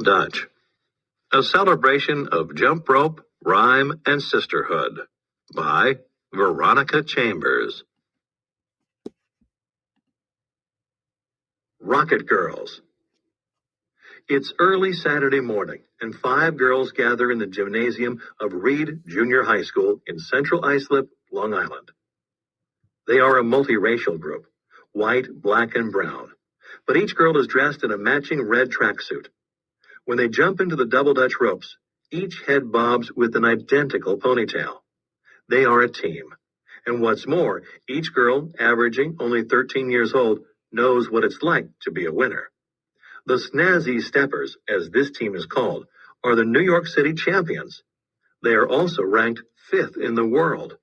Dutch, a celebration of jump rope, rhyme, and sisterhood, by Veronica Chambers. Rocket Girls. It's early Saturday morning, and 5 girls gather in the gymnasium of Reed Junior High School in Central Islip, Long Island. They are a multiracial group, white, black, and brown, but each girl is dressed in a matching red tracksuit. When they jump into the double Dutch ropes, each head bobs with an identical ponytail. They are a team. And what's more, each girl, averaging only 13 years old, knows what it's like to be a winner. The Snazzy Steppers, as this team is called, are the New York City champions. They are also ranked 5th in the world.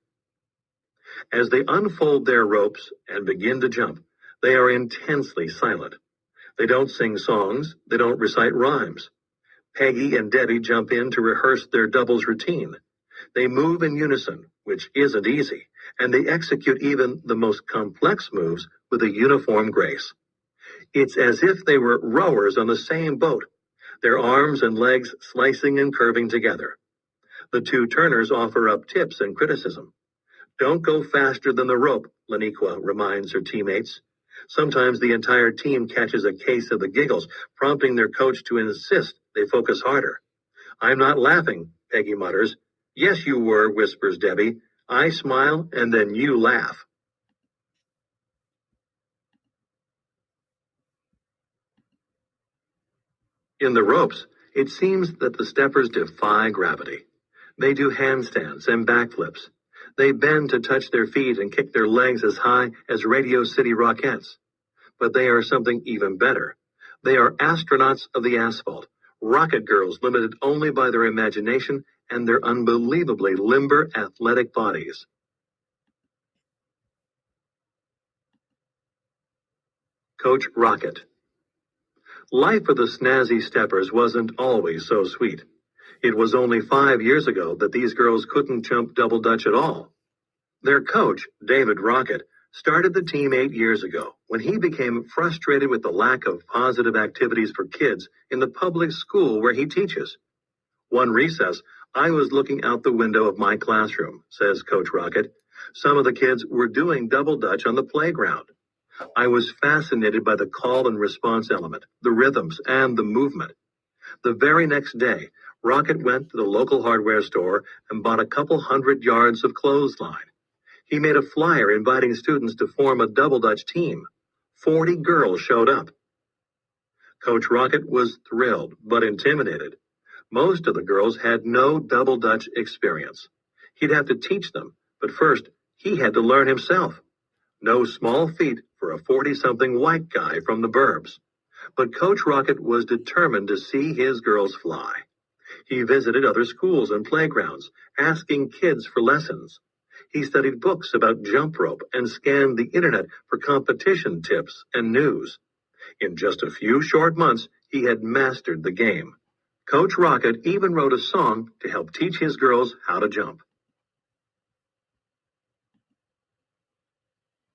As they unfold their ropes and begin to jump, they are intensely silent. They don't sing songs, they don't recite rhymes. Peggy and Debbie jump in to rehearse their doubles routine. They move in unison, which isn't easy, and they execute even the most complex moves with a uniform grace. It's as if they were rowers on the same boat, their arms and legs slicing and curving together. The 2 turners offer up tips and criticism. Don't go faster than the rope, Laniqua reminds her teammates. Sometimes the entire team catches a case of the giggles, prompting their coach to insist they focus harder. I'm not laughing, Peggy mutters. Yes, you were, whispers Debbie. I smile, and then you laugh. In the ropes, it seems that the steppers defy gravity. They do handstands and backflips. They bend to touch their feet and kick their legs as high as Radio City Rockettes. But they are something even better. They are astronauts of the asphalt, rocket girls limited only by their imagination and their unbelievably limber athletic bodies. Coach Rocket. Life for the Snazzy Steppers wasn't always so sweet. It was only 5 years ago that these girls couldn't jump double Dutch at all. Their coach, David Rocket, started the team 8 years ago when he became frustrated with the lack of positive activities for kids in the public school where he teaches. One recess, I was looking out the window of my classroom, says Coach Rocket. Some of the kids were doing double Dutch on the playground. I was fascinated by the call and response element, the rhythms, and the movement. The very next day, Rocket went to the local hardware store and bought a couple 100 yards of clothesline. He made a flyer inviting students to form a double Dutch team. 40 girls showed up. Coach Rocket was thrilled, but intimidated. Most of the girls had no double Dutch experience. He'd have to teach them, but first, he had to learn himself. No small feat for a 40-something white guy from the burbs. But Coach Rocket was determined to see his girls fly. He visited other schools and playgrounds, asking kids for lessons. He studied books about jump rope and scanned the internet for competition tips and news. In just a few short months, he had mastered the game. Coach Rocket even wrote a song to help teach his girls how to jump.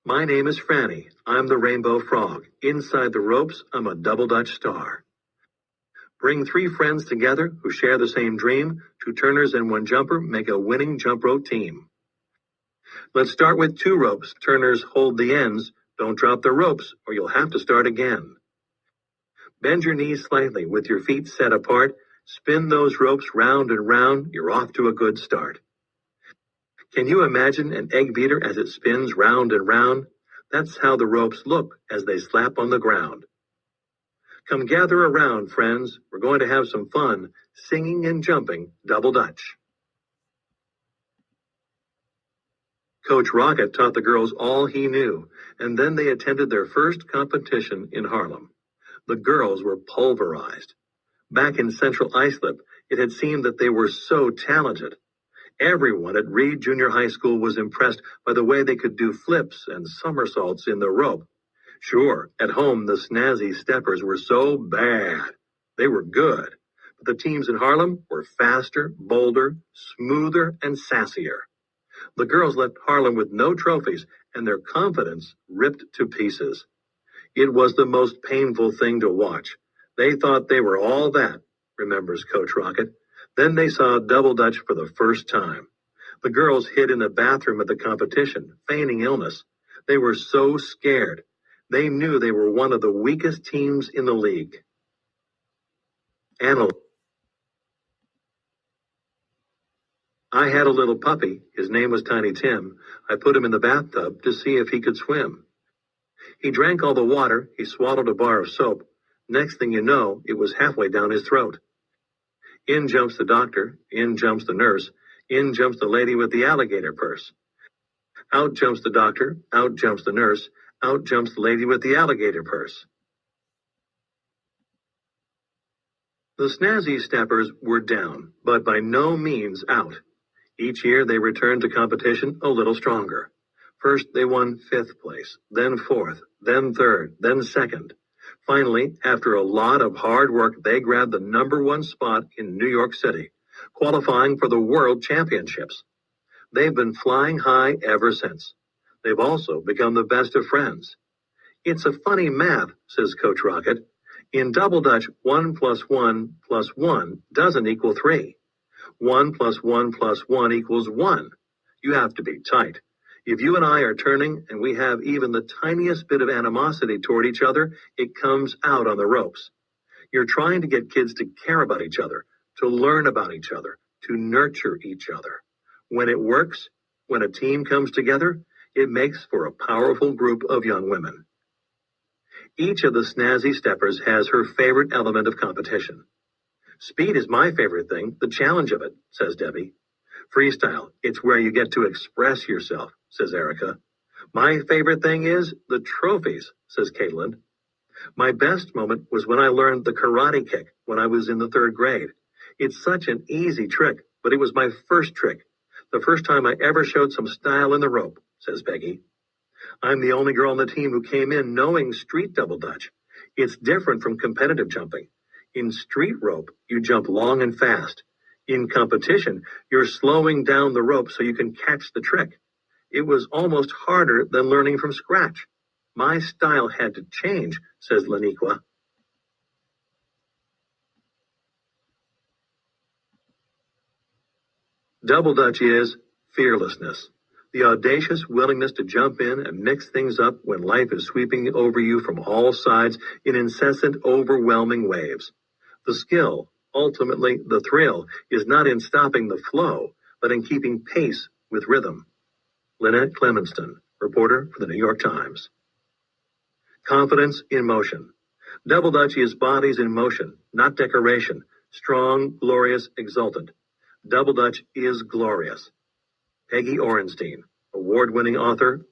My name is Franny. I'm the rainbow frog. Inside the ropes, I'm a double Dutch star. Bring 3 friends together who share the same dream. 2 turners and 1 jumper make a winning jump rope team. Let's start with 2 ropes. Turners hold the ends. Don't drop the ropes or you'll have to start again. Bend your knees slightly with your feet set apart. Spin those ropes round and round. You're off to a good start. Can you imagine an egg beater as it spins round and round? That's how the ropes look as they slap on the ground. Come gather around, friends. We're going to have some fun, singing and jumping double Dutch. Coach Rocket taught the girls all he knew, and then they attended their first competition in Harlem. The girls were pulverized. Back in Central Islip, it had seemed that they were so talented. Everyone at Reed Junior High School was impressed by the way they could do flips and somersaults in the rope. Sure, at home the Snazzy Steppers were so bad. They were good, but the teams in Harlem were faster, bolder, smoother, and sassier. The girls left Harlem with no trophies, and their confidence ripped to pieces. It was the most painful thing to watch. They thought they were all that, remembers Coach Rocket. Then they saw double dutch for the first time. The girls hid in the bathroom at the competition, feigning illness. They were so scared. They knew they were one of the weakest teams in the league. Anna, I had a little puppy. His name was Tiny Tim. I put him in the bathtub to see if he could swim. He drank all the water. He swallowed a bar of soap. Next thing you know, it was halfway down his throat. In jumps the doctor. In jumps the nurse. In jumps the lady with the alligator purse. Out jumps the doctor. Out jumps the nurse. Out jumps the lady with the alligator purse. The Snazzy Steppers were down, but by no means out. Each year they returned to competition a little stronger. First they won 5th place, then 4th, then 3rd, then 2nd. Finally, after a lot of hard work, they grabbed the #1 spot in New York City, qualifying for the World Championships. They've been flying high ever since. They've also become the best of friends. It's a funny math, says Coach Rocket. In double dutch, 1 + 1 + 1 doesn't equal 3. 1 + 1 + 1 equals 1. You have to be tight. If you and I are turning and we have even the tiniest bit of animosity toward each other, it comes out on the ropes. You're trying to get kids to care about each other, to learn about each other, to nurture each other. When it works, when a team comes together, it makes for a powerful group of young women. Each of the Snazzy Steppers has her favorite element of competition. Speed is my favorite thing, the challenge of it, says Debbie. Freestyle, it's where you get to express yourself, says Erica. My favorite thing is the trophies, says Caitlin. My best moment was when I learned the karate kick when I was in the 3rd grade. It's such an easy trick, but it was my first trick. The first time I ever showed some style in the rope, says Peggy. I'm the only girl on the team who came in knowing street double dutch. It's different from competitive jumping. In street rope, you jump long and fast. In competition, you're slowing down the rope so you can catch the trick. It was almost harder than learning from scratch. My style had to change, says Laniqua. Double dutch is fearlessness. The audacious willingness to jump in and mix things up when life is sweeping over you from all sides in incessant, overwhelming waves. The skill, ultimately the thrill, is not in stopping the flow, but in keeping pace with rhythm. Lynette Clemenston, reporter for the New York Times. Confidence in motion. Double dutch is bodies in motion, not decoration. Strong, glorious, exultant. Double dutch is glorious. Peggy Orenstein, award-winning author,